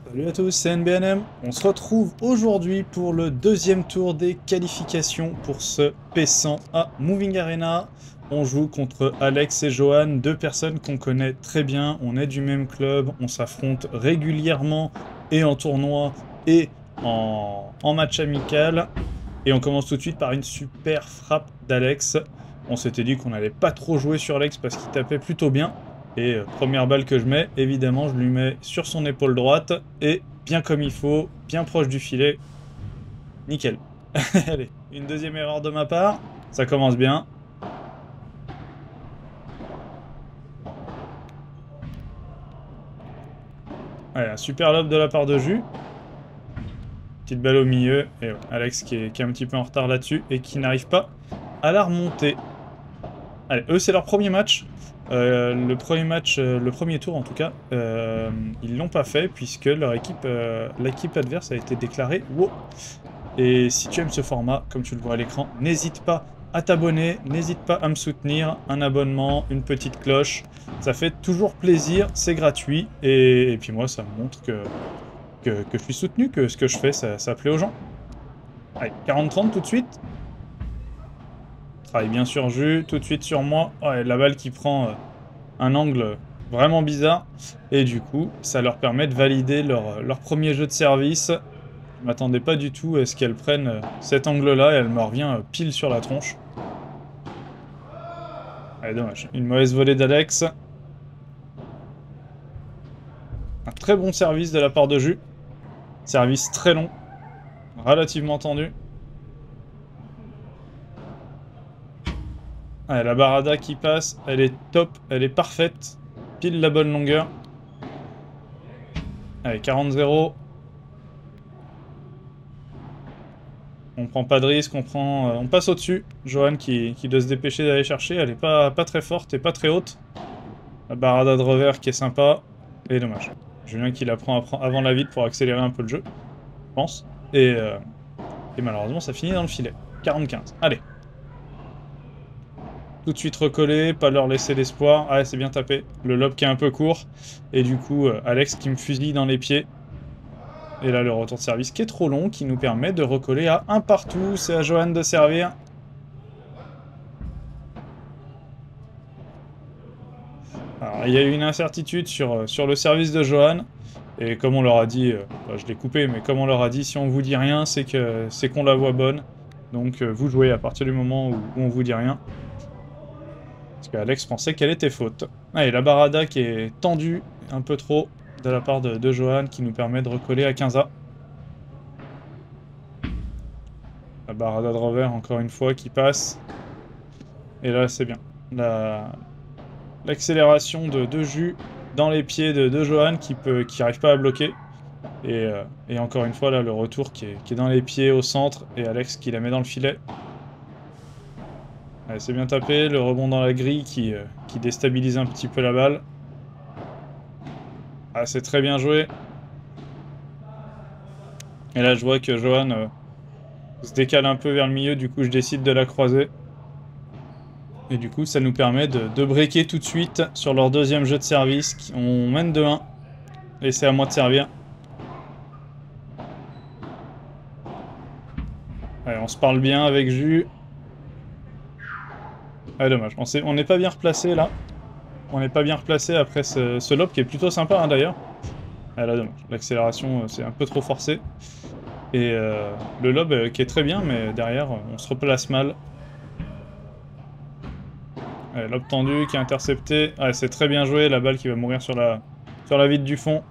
Salut à tous, c'est NBNM. On se retrouve aujourd'hui pour le deuxième tour des qualifications pour ce P100 à Moving Arena. On joue contre Alex et Johan, deux personnes qu'on connaît très bien. On est du même club, on s'affronte régulièrement et en tournoi et en match amical. Et on commence tout de suite par une super frappe d'Alex. On s'était dit qu'on n'allait pas trop jouer sur Alex parce qu'il tapait plutôt bien. Et première balle que je mets, évidemment, je lui mets sur son épaule droite et bien comme il faut, bien proche du filet. Nickel. Allez, une deuxième erreur de ma part. Ça commence bien. Allez, un super lob de la part de Jus. Petite balle au milieu. Et ouais, Alex qui est un petit peu en retard là-dessus et qui n'arrive pas à la remonter. Allez, eux, c'est leur premier match. Le premier match, le premier tour en tout cas, ils l'ont pas fait puisque leur équipe, l'équipe adverse a été déclarée WOW. Et si tu aimes ce format, comme tu le vois à l'écran, n'hésite pas à t'abonner, n'hésite pas à me soutenir, un abonnement, une petite cloche, ça fait toujours plaisir, c'est gratuit, et puis moi ça me montre que je suis soutenu, que ce que je fais ça plaît aux gens. Allez, 40-30 tout de suite. Travaille bien sur Jus, tout de suite sur moi. Ouais, la balle qui prend un angle vraiment bizarre. Et du coup, ça leur permet de valider leur premier jeu de service. Je m'attendais pas du tout à ce qu'elle prenne cet angle-là et elle me revient pile sur la tronche. Allez, dommage. Une mauvaise volée d'Alex. Un très bon service de la part de Jus. Service très long. Relativement tendu. Allez, la Barada qui passe. Elle est top. Elle est parfaite. Pile la bonne longueur. Allez, 40-0. On prend pas de risque, on passe au-dessus. Johan qui doit se dépêcher d'aller chercher. Elle est pas très forte et pas très haute. La Barada de revers qui est sympa. Et dommage. Julien qui la prend avant la vide pour accélérer un peu le jeu, je pense. Et malheureusement, ça finit dans le filet. 40-15. Allez. Tout de suite recoller, pas leur laisser l'espoir. Ah, c'est bien tapé. Le lob qui est un peu court. Et du coup, Alex qui me fusille dans les pieds. Et là, le retour de service qui est trop long, qui nous permet de recoller à un partout. C'est à Johan de servir. Alors, il y a eu une incertitude sur le service de Johan. Et comme on leur a dit, je l'ai coupé, mais comme on leur a dit, si on vous dit rien, c'est qu'on la voit bonne. Donc vous jouez à partir du moment où on vous dit rien. Parce qu'Alex pensait qu'elle était faute. Allez, la Barada qui est tendue un peu trop de la part de Johan, qui nous permet de recoller à 15A. La Barada de revers, encore une fois, qui passe. Et là, c'est bien. L'accélération de Jus dans les pieds de Johan qui arrive pas à bloquer. Et encore une fois, là, le retour qui est dans les pieds au centre et Alex qui la met dans le filet. Allez, c'est bien tapé, le rebond dans la grille qui déstabilise un petit peu la balle. Ah, c'est très bien joué. Et là, je vois que Johan se décale un peu vers le milieu, du coup, je décide de la croiser. Et du coup, ça nous permet de breaker tout de suite sur leur deuxième jeu de service. On mène 2-1. Et c'est à moi de servir. Allez, on se parle bien avec Jus. Ah, dommage. On n'est pas bien replacé là. On n'est pas bien replacé après ce lob qui est plutôt sympa hein, d'ailleurs. Ah là, dommage. L'accélération, c'est un peu trop forcé. Et le lob qui est très bien, mais derrière, on se replace mal. Allez, lob tendu qui est intercepté. Ah, c'est très bien joué. La balle qui va mourir sur la vide du fond.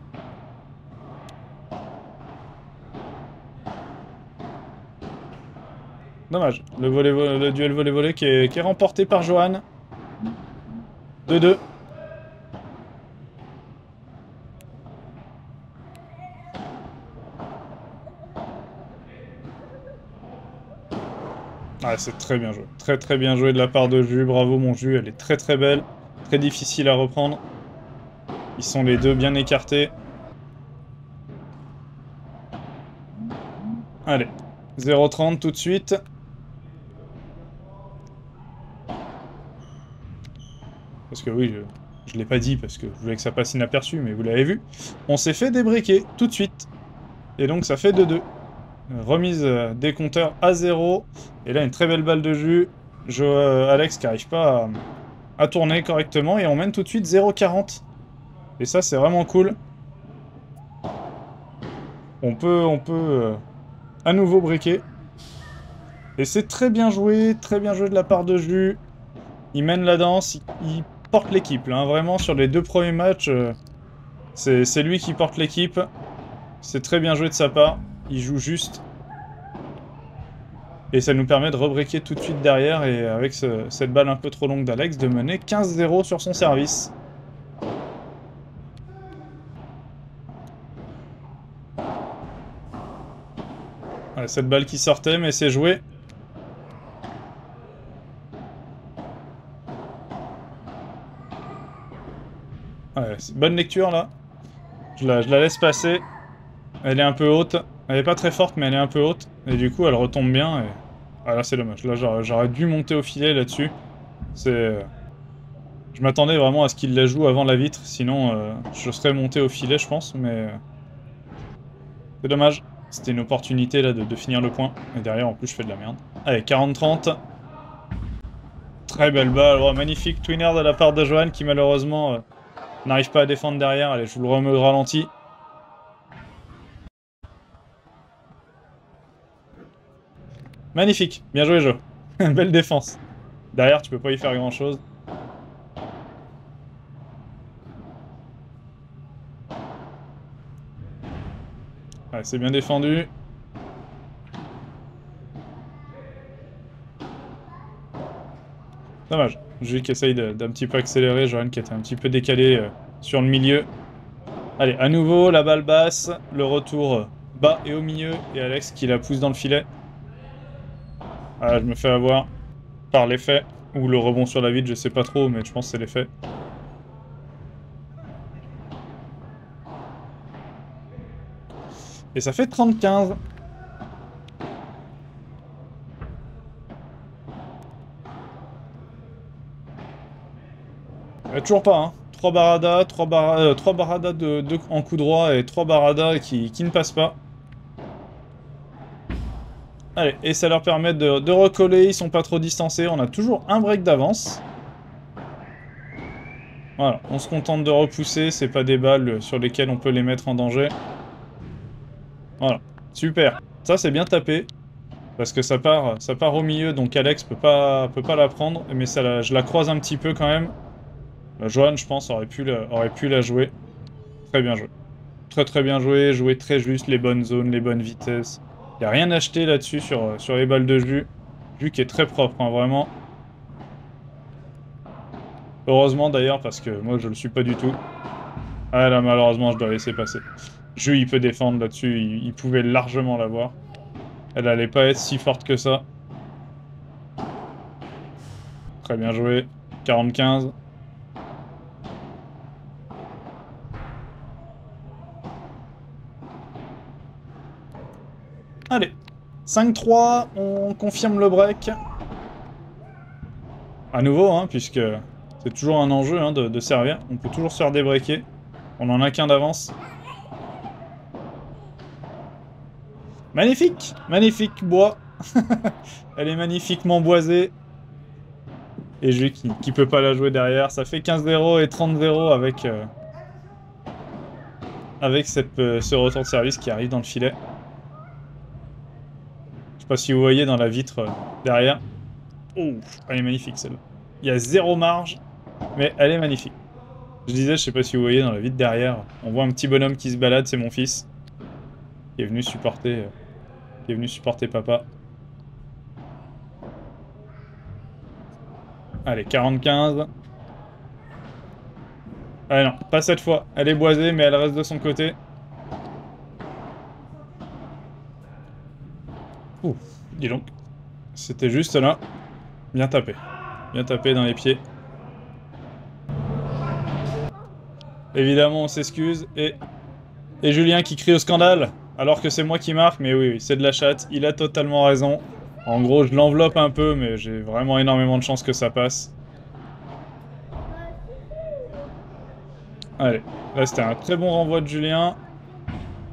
Dommage. Le duel volley-volley qui est remporté par Johan. 2-2. Ah, c'est très bien joué. Très très bien joué de la part de Jus. Bravo mon Jus. Elle est très très belle. Très difficile à reprendre. Ils sont les deux bien écartés. Allez. 0-30 tout de suite. Parce que oui, Je l'ai pas dit parce que je voulais que ça passe inaperçu, mais vous l'avez vu. On s'est fait débriquer tout de suite. Et donc ça fait 2-2. Remise des compteurs à 0. Et là, une très belle balle de jus. Alex qui n'arrive pas à tourner correctement. Et on mène tout de suite 0-40. Et ça, c'est vraiment cool. On peut à nouveau breaker. Et c'est très bien joué de la part de Jus. Il mène la danse, il porte l'équipe. Hein. Vraiment, sur les 2 premiers matchs, c'est lui qui porte l'équipe. C'est très bien joué de sa part. Il joue juste. Et ça nous permet de rebreaker tout de suite derrière. Et avec cette balle un peu trop longue d'Alex, de mener 15-0 sur son service. Ouais, cette balle qui sortait, mais c'est joué. Ouais, bonne lecture là. Je la laisse passer. Elle est un peu haute. Elle est pas très forte, mais elle est un peu haute. Et du coup, elle retombe bien. Et... ah là, c'est dommage. Là, j'aurais dû monter au filet là-dessus. C'est... je m'attendais vraiment à ce qu'il la joue avant la vitre. Sinon, je serais monté au filet, je pense. Mais... c'est dommage. C'était une opportunité là de finir le point. Et derrière, en plus, je fais de la merde. Allez, 40-30. Très belle balle. Oh, magnifique twinner de la part de Johan qui, malheureusement... n'arrive pas à défendre derrière. Allez, je vous le remets au ralenti. Magnifique. Bien joué, Joe. Belle défense. Derrière, tu peux pas y faire grand-chose. Ouais, c'est bien défendu. Dommage. Jus qui essaye d'un petit peu accélérer. Johan qui était un petit peu décalé sur le milieu. Allez, à nouveau, la balle basse. Le retour bas et au milieu. Et Alex qui la pousse dans le filet. Ah, je me fais avoir par l'effet. Ou le rebond sur la vitre, je sais pas trop, mais je pense que c'est l'effet. Et ça fait 30-15. Toujours pas, hein. 3 baradas, 3 baradas en coup droit et 3 baradas qui ne passent pas. Allez, et ça leur permet de recoller, ils sont pas trop distancés, on a toujours un break d'avance. Voilà, on se contente de repousser, c'est pas des balles sur lesquelles on peut les mettre en danger. Voilà, super. Ça c'est bien tapé, parce que ça part au milieu, donc Alex peut pas la prendre, mais je la croise un petit peu quand même. Johan, je pense, aurait pu la jouer. Très bien joué. Très bien joué, joué très juste, les bonnes zones, les bonnes vitesses. Il n'y a rien acheté là-dessus sur les balles de Jus. Jus qui est très propre, hein, vraiment. Heureusement d'ailleurs, parce que moi je le suis pas du tout. Ah là, malheureusement, je dois laisser passer. Jus, il peut défendre là-dessus, il pouvait largement l'avoir. Elle allait pas être si forte que ça. Très bien joué. 40-15. Allez, 5-3, on confirme le break. À nouveau, hein, puisque c'est toujours un enjeu hein, de servir. On peut toujours se faire débreaker. On en a qu'un d'avance. Magnifique, magnifique bois. Elle est magnifiquement boisée. Et Jus qui peut pas la jouer derrière. Ça fait 15-0 et 30-0 avec ce retour de service qui arrive dans le filet. Je sais pas si vous voyez dans la vitre derrière. Oh, elle est magnifique celle-là. Il y a 0 marge, mais elle est magnifique. Je disais, je sais pas si vous voyez dans la vitre derrière, on voit un petit bonhomme qui se balade, c'est mon fils. Qui est venu supporter, papa. Allez, 40-15. Ah non, pas cette fois. Elle est boisée, mais elle reste de son côté. Ouh, dis donc. C'était juste là. Bien tapé. Bien tapé dans les pieds. Évidemment, on s'excuse. Et Julien qui crie au scandale, alors que c'est moi qui marque. Mais oui, c'est de la chatte. Il a totalement raison. En gros, je l'enveloppe un peu, mais j'ai vraiment énormément de chance que ça passe. Allez, là c'était un très bon renvoi de Julien.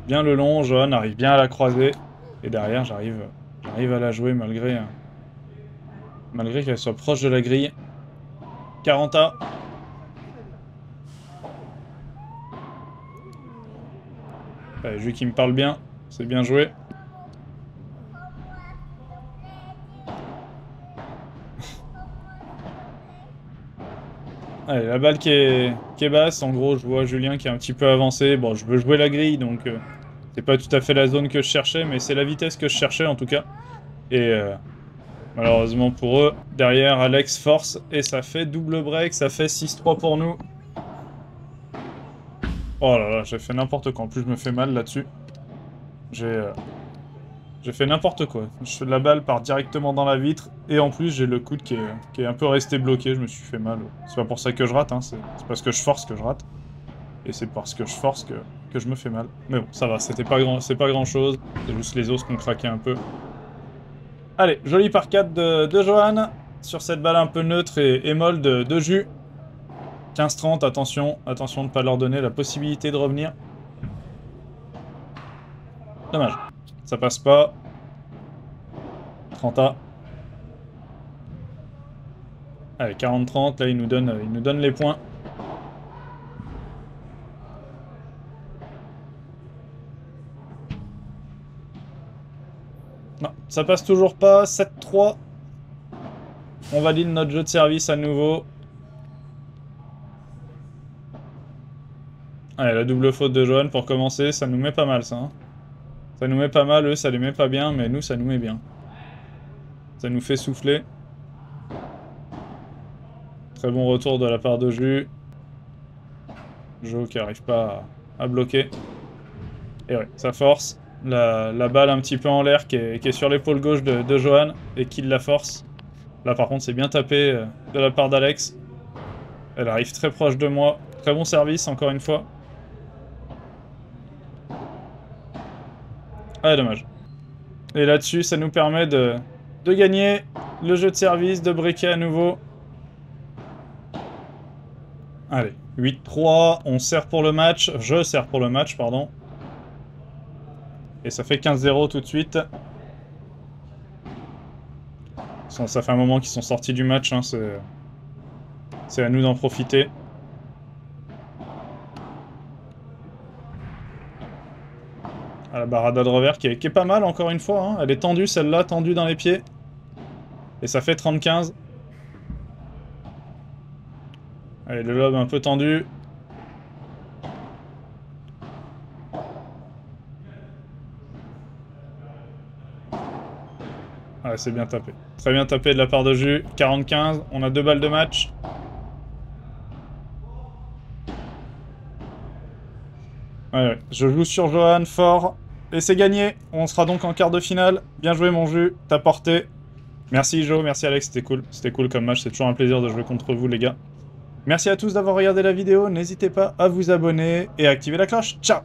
Bien le long, Johan arrive bien à la croiser. Et derrière, j'arrive à la jouer malgré qu'elle soit proche de la grille. 40A. Allez, Jules qui me parle bien. C'est bien joué. Allez, la balle qui est basse. En gros, je vois Julien qui est un petit peu avancé. Bon, je veux jouer la grille, donc c'est pas tout à fait la zone que je cherchais, mais c'est la vitesse que je cherchais en tout cas. Et malheureusement pour eux, derrière, Alex force et ça fait double break. Ça fait 6-3 pour nous. Oh là là, j'ai fait n'importe quoi. En plus, je me fais mal là-dessus. J'ai fait n'importe quoi. La balle part directement dans la vitre. Et en plus, j'ai le coude qui est un peu resté bloqué. Je me suis fait mal. C'est pas pour ça que je rate. Hein. C'est parce que je force que je rate. Et c'est parce que je force que je me fais mal. Mais bon, ça va. C'est pas grand chose. C'est juste les os qui ont craqué un peu. Allez, joli par 4 de Johan. Sur cette balle un peu neutre et molle de Jus. 15-30, attention de ne pas leur donner la possibilité de revenir. Dommage. Ça passe pas. 30A. Allez, 40-30, là il nous donne les points. Non, ça passe toujours pas. 7-3. On valide notre jeu de service à nouveau. Allez, la double faute de Johan pour commencer, ça nous met pas mal ça. Hein. Ça nous met pas mal, eux ça les met pas bien, mais nous ça nous met bien. Ça nous fait souffler. Très bon retour de la part de Jus. Jo qui arrive pas à bloquer. Et ouais, ça force. La balle un petit peu en l'air qui est sur l'épaule gauche de Johan et qui la force. Là par contre c'est bien tapé de la part d'Alex. Elle arrive très proche de moi. Très bon service encore une fois. Ah dommage. Et là-dessus ça nous permet de gagner le jeu de service, de breaker à nouveau. Allez, 8-3, on sert pour le match. Je sers pour le match, pardon. Et ça fait 15-0 tout de suite. Ça fait un moment qu'ils sont sortis du match, hein, c'est à nous d'en profiter. À la barada de revers qui est pas mal encore une fois. Hein. Elle est tendue celle-là, tendue dans les pieds. Et ça fait 30-15. Allez, le lob un peu tendu. Ah, c'est bien tapé. Très bien tapé de la part de Jus. 40-15. On a 2 balles de match. Ouais. Je joue sur Johan, fort. Et c'est gagné. On sera donc en quart de finale. Bien joué, mon Jus. T'as porté. Merci, Jo. Merci, Alex. C'était cool. C'était cool comme match. C'est toujours un plaisir de jouer contre vous, les gars. Merci à tous d'avoir regardé la vidéo. N'hésitez pas à vous abonner et à activer la cloche. Ciao!